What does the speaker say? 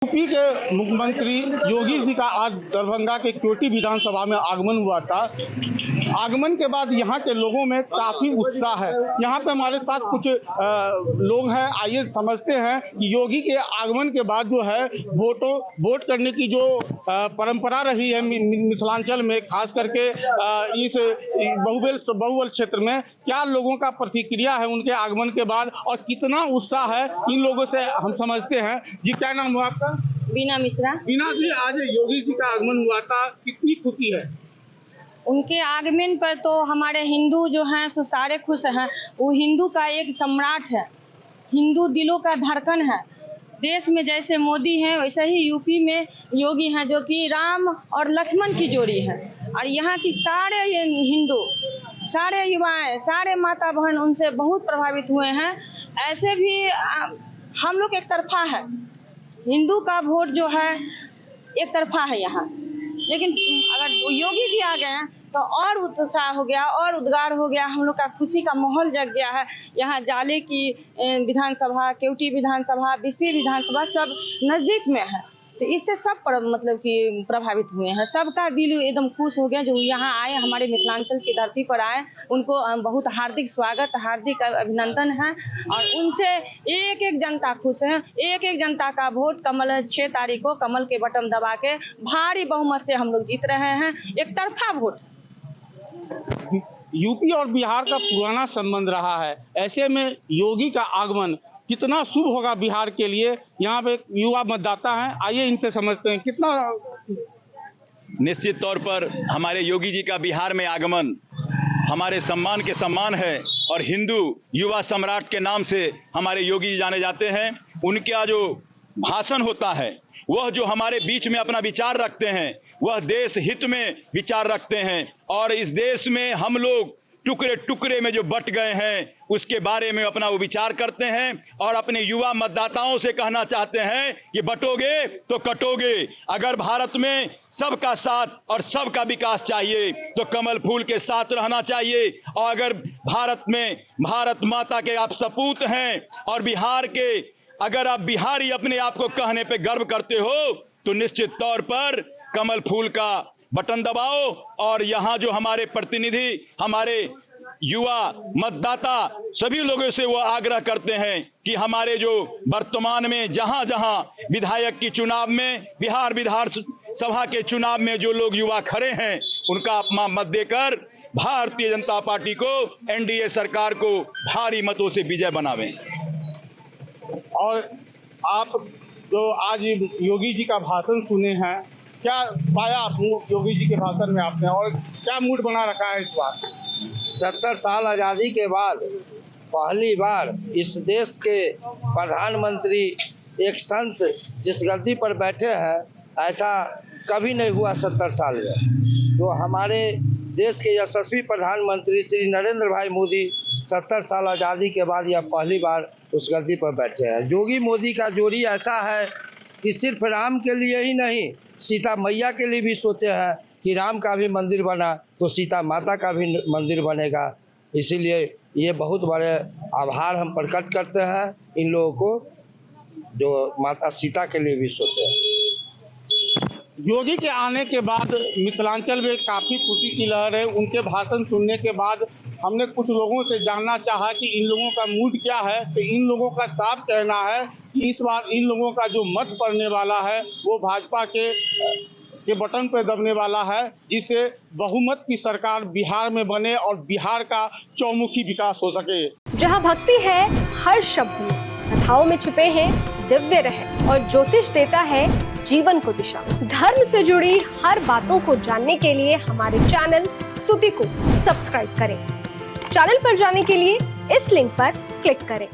UP के मुख्यमंत्री योगी जी का आज दरभंगा के क्योटी विधानसभा में आगमन हुआ था। आगमन के बाद यहाँ के लोगों में काफी उत्साह है। यहाँ पे हमारे साथ कुछ लोग हैं, आइए समझते हैं कि योगी के आगमन के बाद जो है वोट करने की जो परंपरा रही है मिथिलांचल में, खास करके इस बहुबल क्षेत्र में, क्या लोगों का प्रतिक्रिया है उनके आगमन के बाद और कितना उत्साह है, इन लोगों से हम समझते हैं। जी, क्या नाम हुआ आपका? बीना मिश्रा। बीना जी, आज योगी जी का आगमन हुआ था, कितनी खुशी है? उनके आगमन पर तो हमारे हिंदू जो हैं सो सारे खुश हैं। वो हिंदू का एक सम्राट है, हिंदू दिलों का धड़कन है। देश में जैसे मोदी हैं वैसे ही यूपी में योगी हैं, जो कि राम और लक्ष्मण की जोड़ी है। और यहाँ की सारे हिंदू, सारे युवाएं, सारे माता बहन उनसे बहुत प्रभावित हुए हैं। ऐसे भी हम लोग एक तरफा है, हिंदू का वोट जो है एक तरफा है यहाँ, लेकिन अगर योगी जी आ गए तो और उत्साह हो गया और उद्गार हो गया। हम लोग का खुशी का माहौल जग गया है। यहाँ जाले की विधानसभा, केवटी विधानसभा, बिस्फी विधानसभा सब नज़दीक में है, तो इससे सब मतलब कि प्रभावित हुए हैं। सबका दिल एकदम खुश हो गया जो यहाँ आए, हमारे मिथिलांचल की धरती पर आए। उनको बहुत हार्दिक स्वागत, हार्दिक अभिनंदन है। और उनसे एक एक जनता खुश है। एक एक जनता का वोट कमल 6 तारीख को कमल के बटन दबा के भारी बहुमत से हम लोग जीत रहे हैं। एक तरफा वोट। यूपी और बिहार का पुराना संबंध रहा है, ऐसे में योगी का आगमन कितना शुभ होगा बिहार के लिए। यहाँ पे युवा मतदाता हैं, आइए इनसे समझते हैं कितना। निश्चित तौर पर हमारे योगी जी का बिहार में आगमन हमारे सम्मान के सम्मान है और हिंदू युवा सम्राट के नाम से हमारे योगी जी जाने जाते हैं। उनका जो भाषण होता है, वह जो हमारे बीच में अपना विचार रखते हैं, वह देश हित में विचार रखते हैं। और इस देश में हम लोग टुकड़े टुकड़े में जो बट गए हैं उसके बारे में अपना वो विचार करते हैं और अपने युवा मतदाताओं से कहना चाहते हैं कि बटोगे तो कटोगे। अगर भारत में सबका साथ और सबका विकास चाहिए तो कमल फूल के साथ रहना चाहिए। और अगर भारत में भारत माता के आप सपूत हैं और बिहार के अगर आप बिहारी अपने आप को कहने पे गर्व करते हो तो निश्चित तौर पर कमल फूल का बटन दबाओ। और यहाँ जो हमारे प्रतिनिधि, हमारे युवा मतदाता, सभी लोगों से वो आग्रह करते हैं कि हमारे जो वर्तमान में जहाँ जहाँ विधायक की चुनाव में, बिहार विधानसभा के चुनाव में जो लोग युवा खड़े हैं, उनका अपना मत देकर भारतीय जनता पार्टी को, एनडीए सरकार को भारी मतों से विजय बनावें। और आप जो आज योगी जी का भाषण सुने हैं, क्या पाया योगी जी के भाषण में आपने, और क्या मूड बना रखा है इस बार? 70 साल आज़ादी के बाद पहली बार इस देश के प्रधानमंत्री एक संत जिस गद्दी पर बैठे हैं, ऐसा कभी नहीं हुआ 70 साल में। जो हमारे देश के यशस्वी प्रधानमंत्री श्री नरेंद्र भाई मोदी 70 साल आज़ादी के बाद यह पहली बार उस गद्दी पर बैठे हैं। योगी मोदी का जोड़ी ऐसा है कि सिर्फ राम के लिए ही नहीं, सीता मैया के लिए भी सोचे हैं कि राम का भी मंदिर बना तो सीता माता का भी मंदिर बनेगा। इसीलिए ये बहुत बड़े आभार हम प्रकट करते हैं इन लोगों को जो माता सीता के लिए भी सोचे हैं। योगी के आने के बाद मिथिलांचल में काफ़ी खुशी की लहर है। उनके भाषण सुनने के बाद हमने कुछ लोगों से जानना चाहा कि इन लोगों का मूड क्या है, तो इन लोगों का साफ कहना है कि इस बार इन लोगों का जो मत पड़ने वाला है वो भाजपा के बटन पर दबने वाला है, जिससे बहुमत की सरकार बिहार में बने और बिहार का चौमुखी विकास हो सके। जहां भक्ति है हर शब्द में, कथाओं में छुपे हैं दिव्य रहस्य और ज्योतिष देता है जीवन को दिशा। धर्म से जुड़ी हर बातों को जानने के लिए हमारे चैनल स्तुति को सब्सक्राइब करें। चैनल पर जाने के लिए इस लिंक पर क्लिक करें।